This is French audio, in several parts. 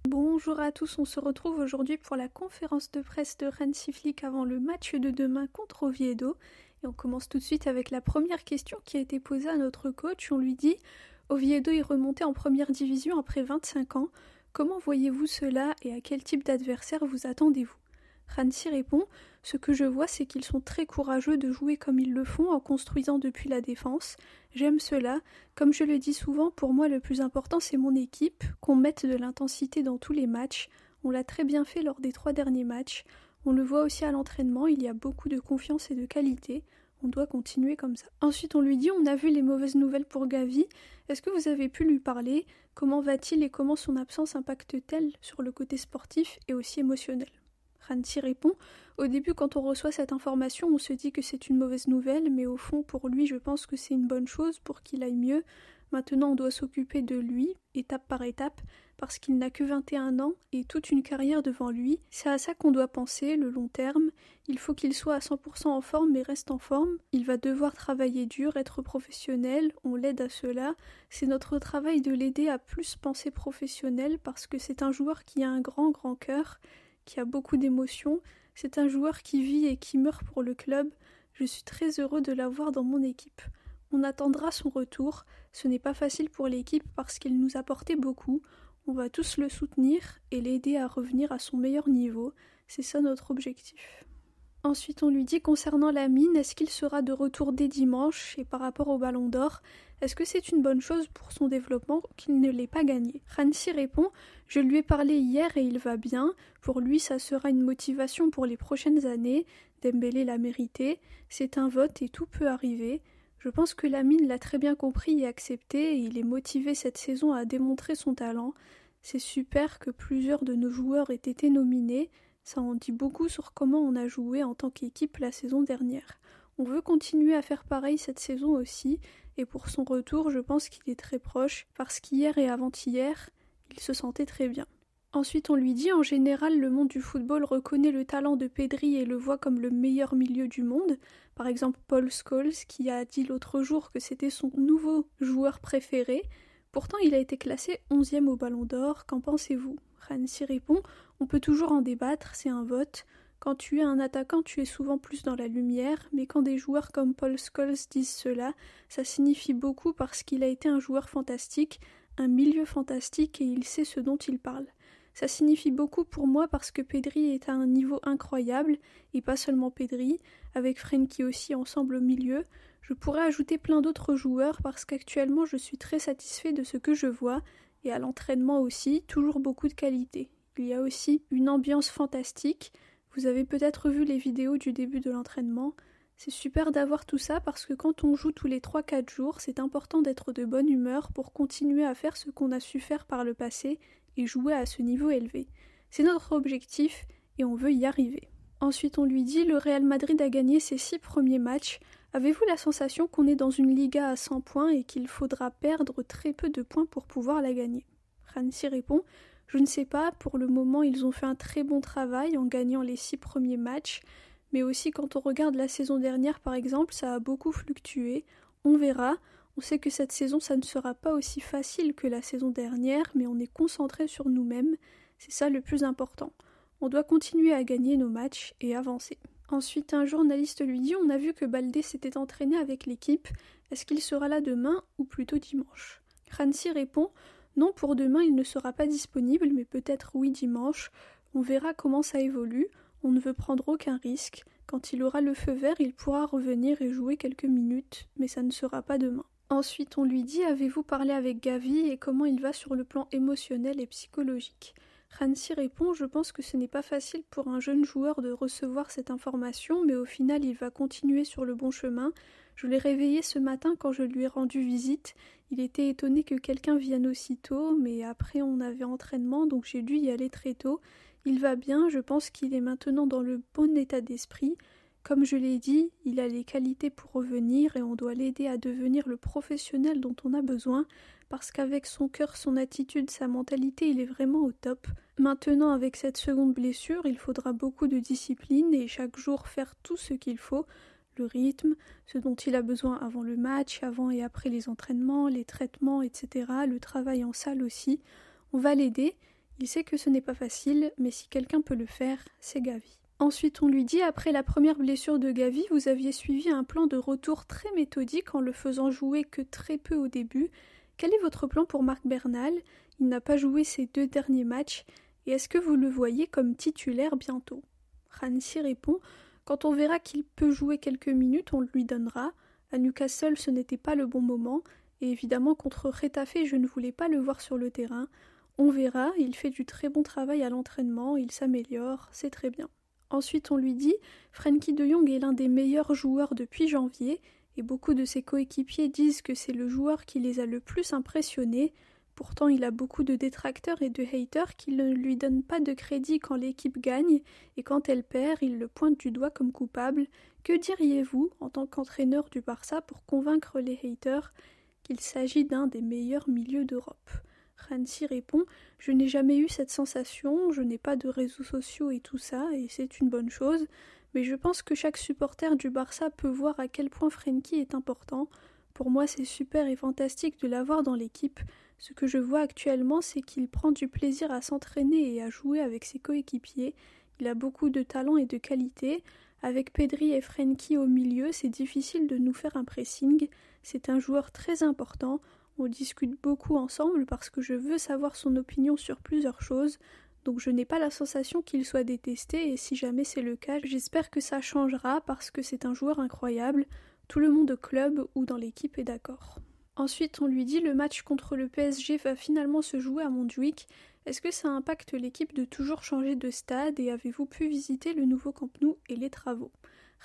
Bonjour à tous, on se retrouve aujourd'hui pour la conférence de presse de Hansi Flick avant le match de demain contre Oviedo. Et on commence tout de suite avec la première question qui a été posée à notre coach. On lui dit « Oviedo est remonté en première division après 25 ans. Comment voyez-vous cela et à quel type d'adversaire vous attendez-vous » Hansi répond « Ce que je vois, c'est qu'ils sont très courageux de jouer comme ils le font en construisant depuis la défense. J'aime cela. Comme je le dis souvent, pour moi le plus important c'est mon équipe, qu'on mette de l'intensité dans tous les matchs. On l'a très bien fait lors des 3 derniers matchs. On le voit aussi à l'entraînement, il y a beaucoup de confiance et de qualité. On doit continuer comme ça. » Ensuite on lui dit « On a vu les mauvaises nouvelles pour Gavi. Est-ce que vous avez pu lui parler? Comment va-t-il et comment son absence impacte-t-elle sur le côté sportif et aussi émotionnel ?» Hansi répond « Au début, quand on reçoit cette information, on se dit que c'est une mauvaise nouvelle, mais au fond, pour lui, je pense que c'est une bonne chose pour qu'il aille mieux. Maintenant, on doit s'occuper de lui, étape par étape, parce qu'il n'a que 21 ans et toute une carrière devant lui. C'est à ça qu'on doit penser, le long terme. Il faut qu'il soit à 100% en forme, mais reste en forme. Il va devoir travailler dur, être professionnel, on l'aide à cela. C'est notre travail de l'aider à plus penser professionnel, parce que c'est un joueur qui a un grand cœur, qui a beaucoup d'émotions. C'est un joueur qui vit et qui meurt pour le club. Je suis très heureux de l'avoir dans mon équipe. On attendra son retour. Ce n'est pas facile pour l'équipe parce qu'il nous apportait beaucoup. On va tous le soutenir et l'aider à revenir à son meilleur niveau. C'est ça notre objectif. » Ensuite, on lui dit concernant Lamine, est-ce qu'il sera de retour dès dimanche? Et par rapport au Ballon d'Or, est-ce que c'est une bonne chose pour son développement qu'il ne l'ait pas gagné? Hansi répond « Je lui ai parlé hier et il va bien. Pour lui, ça sera une motivation pour les prochaines années. Dembélé l'a mérité. C'est un vote et tout peut arriver. Je pense que Lamine l'a très bien compris et accepté et il est motivé cette saison à démontrer son talent. C'est super que plusieurs de nos joueurs aient été nominés. Ça en dit beaucoup sur comment on a joué en tant qu'équipe la saison dernière. On veut continuer à faire pareil cette saison aussi, et pour son retour, je pense qu'il est très proche, parce qu'hier et avant-hier, il se sentait très bien. Ensuite, on lui dit, en général, le monde du football reconnaît le talent de Pedri et le voit comme le meilleur milieu du monde. Par exemple, Paul Scholes, qui a dit l'autre jour que c'était son nouveau joueur préféré. Pourtant, il a été classé 11e au Ballon d'Or. Qu'en pensez-vous? Hansi répond « On peut toujours en débattre, c'est un vote. Quand tu es un attaquant, tu es souvent plus dans la lumière, mais quand des joueurs comme Paul Scholes disent cela, ça signifie beaucoup parce qu'il a été un joueur fantastique, un milieu fantastique et il sait ce dont il parle. Ça signifie beaucoup pour moi parce que Pedri est à un niveau incroyable, et pas seulement Pedri, avec Frenkie aussi ensemble au milieu. Je pourrais ajouter plein d'autres joueurs parce qu'actuellement je suis très satisfait de ce que je vois, et à l'entraînement aussi, toujours beaucoup de qualité. Il y a aussi une ambiance fantastique. Vous avez peut-être vu les vidéos du début de l'entraînement. C'est super d'avoir tout ça parce que quand on joue tous les 3-4 jours, c'est important d'être de bonne humeur pour continuer à faire ce qu'on a su faire par le passé et jouer à ce niveau élevé. C'est notre objectif et on veut y arriver. » Ensuite, on lui dit « Le Real Madrid a gagné ses 6 premiers matchs. Avez-vous la sensation qu'on est dans une Liga à 100 points et qu'il faudra perdre très peu de points pour pouvoir la gagner ?» Hansi répond « Je ne sais pas, pour le moment ils ont fait un très bon travail en gagnant les 6 premiers matchs, mais aussi quand on regarde la saison dernière par exemple, ça a beaucoup fluctué. On verra, on sait que cette saison ça ne sera pas aussi facile que la saison dernière, mais on est concentré sur nous-mêmes, c'est ça le plus important. On doit continuer à gagner nos matchs et avancer. » Ensuite, un journaliste lui dit « On a vu que Baldé s'était entraîné avec l'équipe. Est-ce qu'il sera là demain ou plutôt dimanche ?» Hansi répond « Non, pour demain, il ne sera pas disponible, mais peut-être oui dimanche. On verra comment ça évolue. On ne veut prendre aucun risque. Quand il aura le feu vert, il pourra revenir et jouer quelques minutes, mais ça ne sera pas demain. » Ensuite, on lui dit « Avez-vous parlé avec Gavi et comment il va sur le plan émotionnel et psychologique ?» Hansi répond « Je pense que ce n'est pas facile pour un jeune joueur de recevoir cette information, mais au final il va continuer sur le bon chemin. Je l'ai réveillé ce matin quand je lui ai rendu visite. Il était étonné que quelqu'un vienne aussitôt, mais après on avait entraînement, donc j'ai dû y aller très tôt. Il va bien, je pense qu'il est maintenant dans le bon état d'esprit. Comme je l'ai dit, il a les qualités pour revenir et on doit l'aider à devenir le professionnel dont on a besoin, parce qu'avec son cœur, son attitude, sa mentalité, il est vraiment au top. Maintenant, avec cette seconde blessure, il faudra beaucoup de discipline et chaque jour faire tout ce qu'il faut, le rythme, ce dont il a besoin avant le match, avant et après les entraînements, les traitements, etc., le travail en salle aussi. On va l'aider Il sait que ce n'est pas facile, mais si quelqu'un peut le faire, c'est Gavi. Ensuite, on lui dit, après la première blessure de Gavi, vous aviez suivi un plan de retour très méthodique en le faisant jouer que très peu au début. Quel est votre plan pour Marc Bernal? Il n'a pas joué ses 2 derniers matchs, et est-ce que vous le voyez comme titulaire bientôt? Rancy répond, quand on verra qu'il peut jouer quelques minutes, on le lui donnera. À Newcastle, ce n'était pas le bon moment, et évidemment contre Getafe, je ne voulais pas le voir sur le terrain. On verra, il fait du très bon travail à l'entraînement, il s'améliore, c'est très bien. Ensuite, on lui dit « Frenkie de Jong est l'un des meilleurs joueurs depuis janvier, et beaucoup de ses coéquipiers disent que c'est le joueur qui les a le plus impressionnés. Pourtant, il a beaucoup de détracteurs et de haters qui ne lui donnent pas de crédit quand l'équipe gagne, et quand elle perd, ils le pointent du doigt comme coupable. Que diriez-vous, en tant qu'entraîneur du Barça, pour convaincre les haters qu'il s'agit d'un des meilleurs milieux d'Europe ?» Rancy répond « Je n'ai jamais eu cette sensation, je n'ai pas de réseaux sociaux et tout ça, et c'est une bonne chose, mais je pense que chaque supporter du Barça peut voir à quel point Frenkie est important. Pour moi, c'est super et fantastique de l'avoir dans l'équipe. Ce que je vois actuellement, c'est qu'il prend du plaisir à s'entraîner et à jouer avec ses coéquipiers. Il a beaucoup de talent et de qualité. Avec Pedri et Frenkie au milieu, c'est difficile de nous faire un pressing. C'est un joueur très important. On discute beaucoup ensemble parce que je veux savoir son opinion sur plusieurs choses, donc je n'ai pas la sensation qu'il soit détesté et si jamais c'est le cas, j'espère que ça changera parce que c'est un joueur incroyable. Tout le monde au club ou dans l'équipe est d'accord. Ensuite, on lui dit le match contre le PSG va finalement se jouer à Montjuïc. Est-ce que ça impacte l'équipe de toujours changer de stade et avez-vous pu visiter le nouveau Camp Nou et les travaux?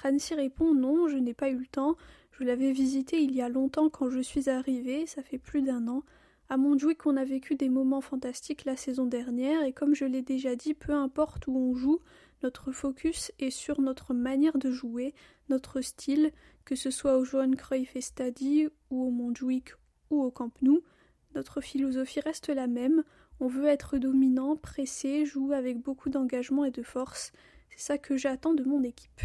Rancy répond non, je n'ai pas eu le temps. Je l'avais visité il y a longtemps quand je suis arrivée, ça fait plus d'1 an. À Montjuïc, on a vécu des moments fantastiques la saison dernière et comme je l'ai déjà dit, peu importe où on joue, notre focus est sur notre manière de jouer, notre style, que ce soit au Johan Cruyff Stade ou au Montjuïc ou au Camp Nou. Notre philosophie reste la même, on veut être dominant, pressé, jouer avec beaucoup d'engagement et de force. C'est ça que j'attends de mon équipe.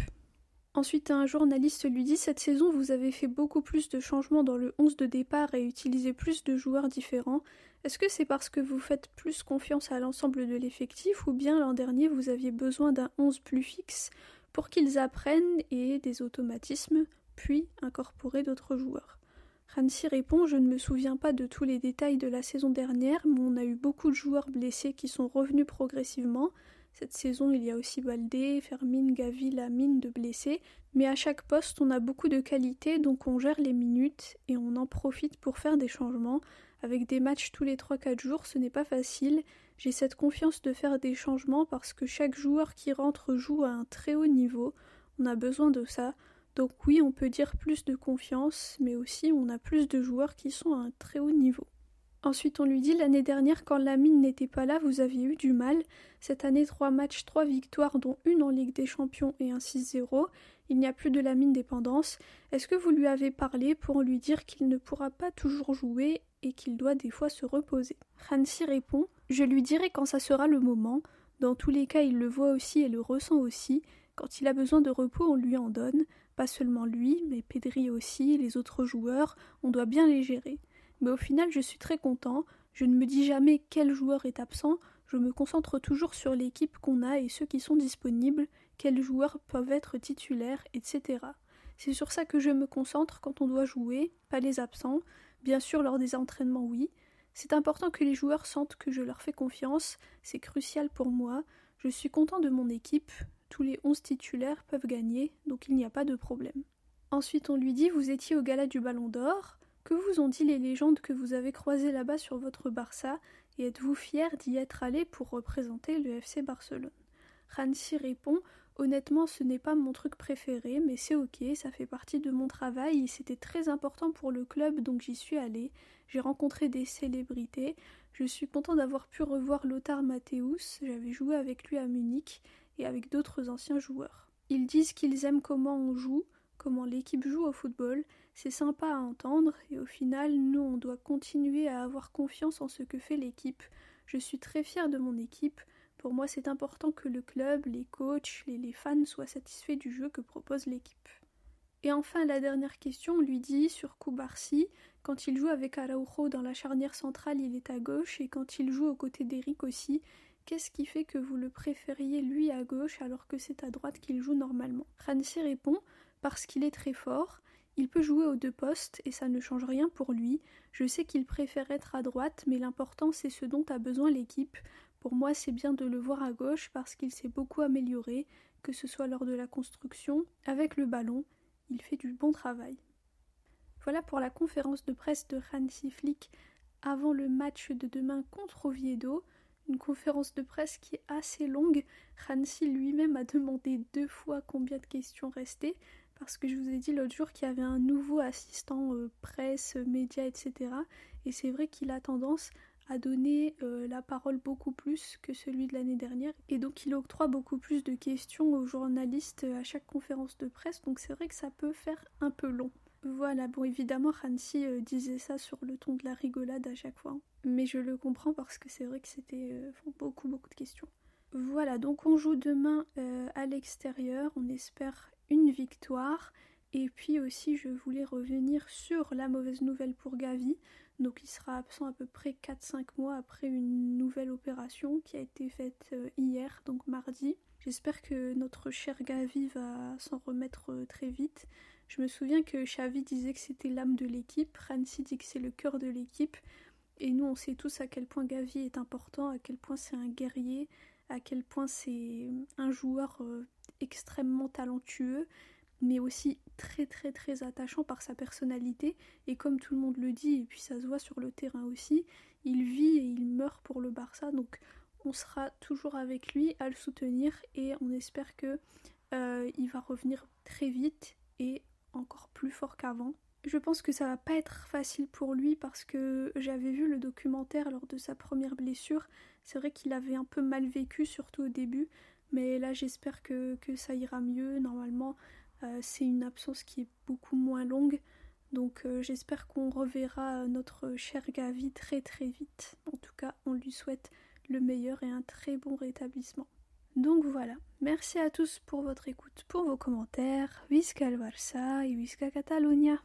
Ensuite, un journaliste lui dit « Cette saison, vous avez fait beaucoup plus de changements dans le 11 de départ et utilisé plus de joueurs différents. Est-ce que c'est parce que vous faites plus confiance à l'ensemble de l'effectif ou bien l'an dernier, vous aviez besoin d'un 11 plus fixe pour qu'ils apprennent et des automatismes, puis incorporer d'autres joueurs ?» Rancy répond « Je ne me souviens pas de tous les détails de la saison dernière, mais on a eu beaucoup de joueurs blessés qui sont revenus progressivement. » Cette saison, il y a aussi Baldé, Fermin, Gavi, Lamine de blessés. Mais à chaque poste, on a beaucoup de qualité, donc on gère les minutes et on en profite pour faire des changements. Avec des matchs tous les 3-4 jours, ce n'est pas facile. J'ai cette confiance de faire des changements parce que chaque joueur qui rentre joue à un très haut niveau. On a besoin de ça. Donc oui, on peut dire plus de confiance, mais aussi on a plus de joueurs qui sont à un très haut niveau. Ensuite, on lui dit « L'année dernière, quand Lamine n'était pas là, vous aviez eu du mal. Cette année, 3 matchs, 3 victoires, dont une en Ligue des Champions et un 6-0. Il n'y a plus de Lamine dépendance. Est-ce que vous lui avez parlé pour lui dire qu'il ne pourra pas toujours jouer et qu'il doit des fois se reposer ?» Rancy répond « Je lui dirai quand ça sera le moment. Dans tous les cas, il le voit aussi et le ressent aussi. Quand il a besoin de repos, on lui en donne. Pas seulement lui, mais Pedri aussi, les autres joueurs, on doit bien les gérer. » Mais au final, je suis très content. Je ne me dis jamais quel joueur est absent. Je me concentre toujours sur l'équipe qu'on a et ceux qui sont disponibles, quels joueurs peuvent être titulaires, etc. C'est sur ça que je me concentre quand on doit jouer, pas les absents. Bien sûr, lors des entraînements, oui. C'est important que les joueurs sentent que je leur fais confiance. C'est crucial pour moi. Je suis content de mon équipe. Tous les 11 titulaires peuvent gagner, donc il n'y a pas de problème. Ensuite, on lui dit « Vous étiez au gala du Ballon d'Or. Que vous ont dit les légendes que vous avez croisées là-bas sur votre Barça et êtes-vous fier d'y être allé pour représenter le FC Barcelone ?» Rancy répond « Honnêtement, ce n'est pas mon truc préféré, mais c'est ok, ça fait partie de mon travail et c'était très important pour le club, donc j'y suis allé. J'ai rencontré des célébrités. Je suis content d'avoir pu revoir Lothar Matthäus, j'avais joué avec lui à Munich et avec d'autres anciens joueurs. Ils disent qu'ils aiment comment on joue, comment l'équipe joue au football. C'est sympa à entendre et au final, nous, on doit continuer à avoir confiance en ce que fait l'équipe. Je suis très fière de mon équipe. Pour moi, c'est important que le club, les coachs, les fans soient satisfaits du jeu que propose l'équipe. » Et enfin, la dernière question, on lui dit sur Cubarsí, quand il joue avec Araujo dans la charnière centrale, il est à gauche, et quand il joue aux côtés d'Eric aussi, qu'est-ce qui fait que vous le préfériez lui à gauche alors que c'est à droite qu'il joue normalement? Hansi répond, parce qu'il est très fort, il peut jouer aux deux postes et ça ne change rien pour lui. Je sais qu'il préfère être à droite, mais l'important c'est ce dont a besoin l'équipe. Pour moi, c'est bien de le voir à gauche parce qu'il s'est beaucoup amélioré, que ce soit lors de la construction, avec le ballon. Il fait du bon travail. Voilà pour la conférence de presse de Hansi Flick avant le match de demain contre Oviedo. Une conférence de presse qui est assez longue. Hansi lui-même a demandé 2 fois combien de questions restaient, parce que je vous ai dit l'autre jour qu'il y avait un nouveau assistant presse, médias, etc. Et c'est vrai qu'il a tendance à donner la parole beaucoup plus que celui de l'année dernière. Et donc il octroie beaucoup plus de questions aux journalistes à chaque conférence de presse. Donc c'est vrai que ça peut faire un peu long. Voilà, bon évidemment Hansi disait ça sur le ton de la rigolade à chaque fois. Mais je le comprends parce que c'est vrai que c'était beaucoup de questions. Voilà, donc on joue demain à l'extérieur, on espère une victoire. Et puis aussi je voulais revenir sur la mauvaise nouvelle pour Gavi. Donc il sera absent à peu près 4-5 mois après une nouvelle opération qui a été faite hier, donc mardi. J'espère que notre cher Gavi va s'en remettre très vite. Je me souviens que Xavi disait que c'était l'âme de l'équipe, Hansi dit que c'est le cœur de l'équipe. Et nous, on sait tous à quel point Gavi est important, à quel point c'est un guerrier, à quel point c'est un joueur extrêmement talentueux, mais aussi très très très attachant par sa personnalité. Et comme tout le monde le dit, et puis ça se voit sur le terrain aussi, il vit et il meurt pour le Barça. Donc on sera toujours avec lui à le soutenir et on espère que il va revenir très vite et encore plus fort qu'avant. Je pense que ça va pas être facile pour lui parce que j'avais vu le documentaire lors de sa première blessure. C'est vrai qu'il avait un peu mal vécu, surtout au début, mais là j'espère que ça ira mieux. Normalement, c'est une absence qui est beaucoup moins longue, donc j'espère qu'on reverra notre cher Gavi très très vite. En tout cas, on lui souhaite le meilleur et un très bon rétablissement. Donc voilà, merci à tous pour votre écoute, pour vos commentaires. Visca el Barça et Visca Catalunya.